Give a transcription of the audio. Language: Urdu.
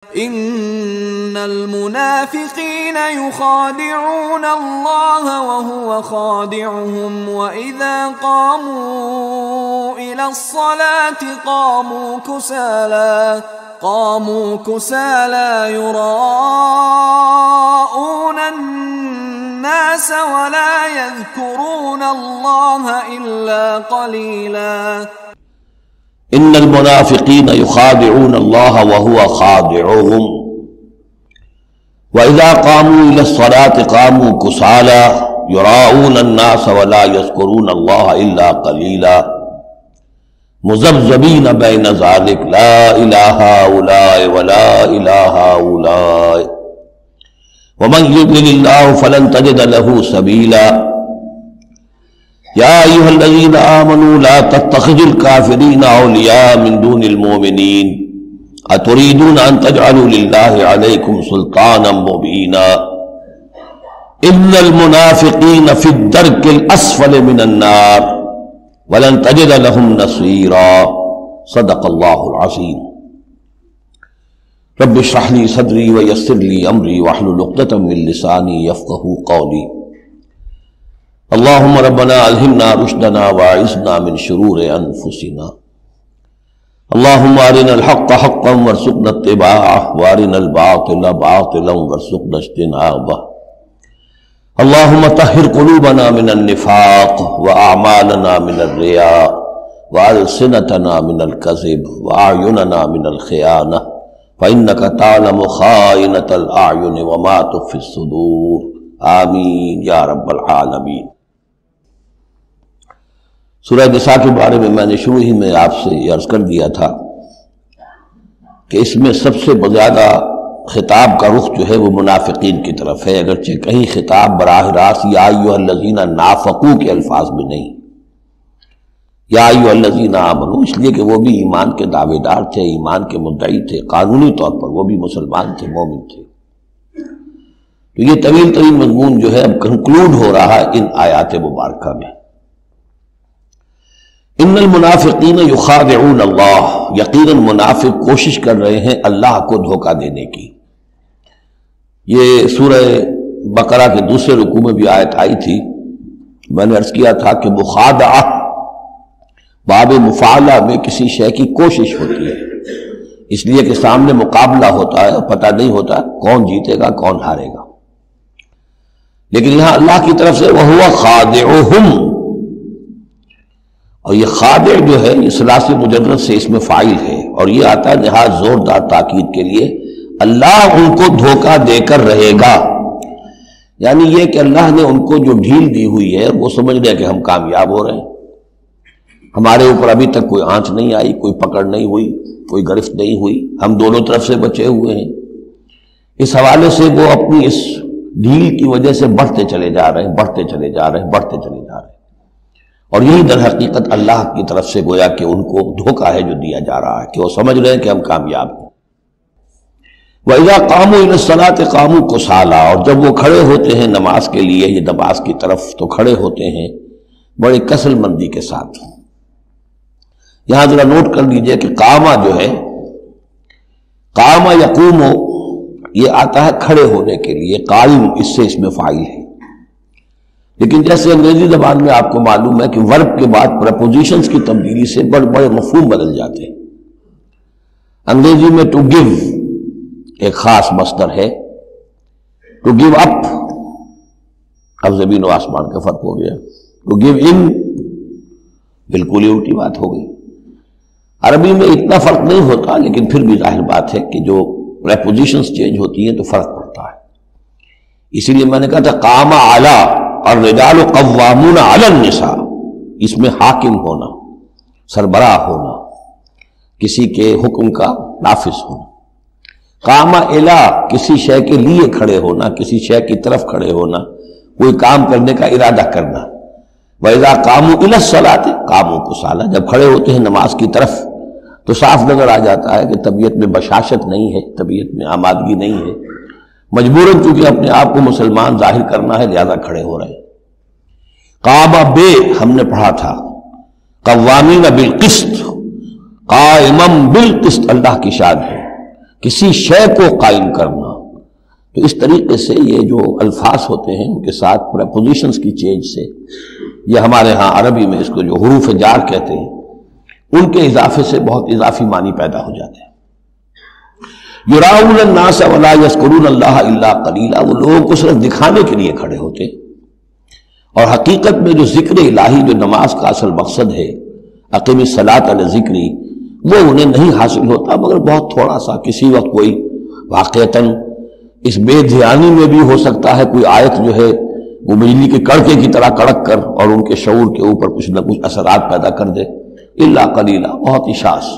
ان المنافقین یخادعون اللہ وهو خادعهم واذا قاموا الى الصلاة قاموا كسالى يراءون الناس ولا يذكرون الله الا قليلا ان المنافقین یخادعون اللہ وهو خادعهم واذا قاموا الى الصلاة قاموا كسالى يراءون الناس ولا يذكرون الله الا قليلا مذبذبین بین ذلک لا الہ هؤلاء ولا الہ هؤلاء ومن یضلل اللہ فلن تجد له سبیلا یا ایھا الذین آمنوا لا تتخذوا الکافرین اولیاء من دون المؤمنین اتريدون ان تجعلوا للہ علیکم سلطانا مبینا ان المنافقین فی الدرک الاسفل من النار وَلَن تَجِدَ لَهُمْ نَصِيرًا صدق اللہ العظیم رب اشرح لي صدری ویسر لي امری واحلل عقدۃ من لسانی یفقهوا قولی اللهم ربنا الہمنا رشدنا واعصمنا من شرور انفسنا اللهم ارنا الحق حقا وارزقنا اتباعه وارنا الباطل باطلا وارزقنا اجتنابه اللهم طہر قلوبنا من النفاق واعمالنا من الرياء والسنتنا من الكذب واعیننا من الخیانة فانك تعلم خائنة الاعین وما تخفی الصدور آمین یا رب العالمین۔ سورہ نساء کے بارے میں نے شروع ہی میں آپ سے عرض کر دیا تھا کہ اس میں سب سے زیادہ خطاب کا رخ جو ہے وہ منافقین کی طرف ہے، اگرچہ کہیں خطاب براہ راست یا ایھا الذین نافقوا کے الفاظ میں نہیں، یا ایھا الذین آمنوا، اس لیے کہ وہ بھی ایمان کے دعوے دار تھے، ایمان کے مدعی تھے، قانونی طور پر وہ بھی مسلمان تھے، مومن تھے۔ تو یہ طویل ترین مضمون جو ہے اب کنکلوڈ ہو رہا ہے ان آیات مبارکہ میں۔ ان المنافقین یخادعون اللہ، یقیناً منافق کوشش کر رہے ہیں اللہ کو دھوکہ دینے کی۔ یہ سورہ بقرہ کے دوسرے رکوع میں بھی آیت آئی تھی، میں نے عرض کیا تھا کہ مخادعہ باب مفاعلہ میں کسی شے کی کوشش ہوتی ہے، اس لیے کہ سامنے مقابلہ ہوتا ہے اور پتہ نہیں ہوتا کون جیتے گا کون ہارے گا، لیکن یہاں اللہ کی طرف سے وَهُوَ خَادِعُهُمْ، اور یہ خادع جو ہے یہ ثلاثی مجرد سے اس میں فاعل ہے، اور یہ آتا ہے جہاز زوردار تاکید کے لیے، اللہ ان کو دھوکہ دے کر رہے گا، یعنی یہ کہ اللہ نے ان کو جو ڈھیل دی ہوئی ہے وہ سمجھ لیا کہ ہم کامیاب ہو رہے ہیں، ہمارے اوپر ابھی تک کوئی آنچ نہیں آئی، کوئی پکڑ نہیں ہوئی، کوئی گرفت نہیں ہوئی، ہم دونوں طرف سے بچے ہوئے ہیں۔ اس حوالے سے وہ اپنی اس ڈھیل کی وجہ سے بڑھتے چلے جا رہے ہیں، بڑھتے چلے جا رہے ہیں، بڑھتے چلے جا رہے ہیں، اور یہی در حقیقت اللہ کی طرف سے گویا کہ ان کو دھوکہ ہے جو دیا جا رہا ہے کہ وہ سمجھ رہے ہیں کہ ہم کامیاب ہیں۔ وَإِذَا قَامُوا إِلَى الصَّلَاةِ قَامُوا كُسَالَىٰ، اور جب وہ کھڑے ہوتے ہیں نماز کے لیے، یہ نماز کی طرف، تو کھڑے ہوتے ہیں بڑے کسل مندی کے ساتھ۔ یہاں ذرا نوٹ کر لیجئے کہ قامہ جو ہے، قامہ یقوم، یہ آتا ہے کھڑے ہونے کے لیے، قائم اس سے اس میں فاعل ہے، لیکن جیسے انگریزی زبان میں آپ کو معلوم ہے کہ ورب کے بعد پریپوزیشنز کی تبدیلی سے بڑے بڑے مفہوم بدل جاتے ہیں۔ انگریزی میں ٹو گیو ایک خاص مصدر ہے، ٹو گیو اپ، اب زمین و آسمان کا فرق ہو گیا، ٹو گیو ان بالکل ہی الٹی بات ہو گئی۔ عربی میں اتنا فرق نہیں ہوتا، لیکن پھر بھی ظاہر بات ہے کہ جو پریپوزیشنز چینج ہوتی ہیں تو فرق پڑتا ہے۔ اسی لیے میں نے کہا تھا قام اعلی الرجال قوامون علی النساء، اس میں حاکم ہونا، سربراہ ہونا، کسی کے حکم کا نافذ ہونا۔ قام الی کسی شے کے لیے کھڑے ہونا، کسی شے کی طرف کھڑے ہونا، کوئی کام کرنے کا ارادہ کرنا۔ وَإِذَا قَامُوا إِلَى الصَّلَاةِ قَامُوا كُسَالَىٰ، جب کھڑے ہوتے ہیں نماز کی طرف تو صاف نظر آ جاتا ہے کہ طبیعت میں بشاشت نہیں ہے، طبیعت میں آمادگی نہیں ہے، مجبوراً چونکہ اپنے آپ کو مسلمان ظاہر کرنا ہے لہذا کھڑے ہو رہے ہیں۔ قام بے ہم نے پڑھا تھا، قوامین بالقسط، قائمم بالقسط اللہ کی شان ہے، کسی شے کو قائم کرنا. تو اس طریقے سے یہ جو الفاظ ہوتے ہیں ان کے ساتھ پریپوزیشنز کی چینج سے، یہ ہمارے ہاں عربی میں اس کو جو حروف جار کہتے ہیں، ان کے اضافے سے بہت اضافی معنی پیدا ہو جاتے ہیں. یراؤن الناس ولا یذکرون اللہ الا قلیلا، وہ لوگوں کو صرف دکھانے کے لیے کھڑے ہوتے ہیں، اور حقیقت میں جو ذکر الہی جو نماز کا اصل مقصد ہے، اقیم الصلاۃ علی ذکری، وہ انہیں نہیں حاصل ہوتا مگر بہت تھوڑا سا. کسی وقت کوئی واقعتاً اس بے دھیانی میں بھی ہو سکتا ہے کوئی آیت جو ہے وہ بجلی کے کڑکے کی طرح کڑک کر اور ان کے شعور کے اوپر کچھ نہ کچھ اثرات پیدا کر دے. الا قلیلا، بہت ہی شاذ.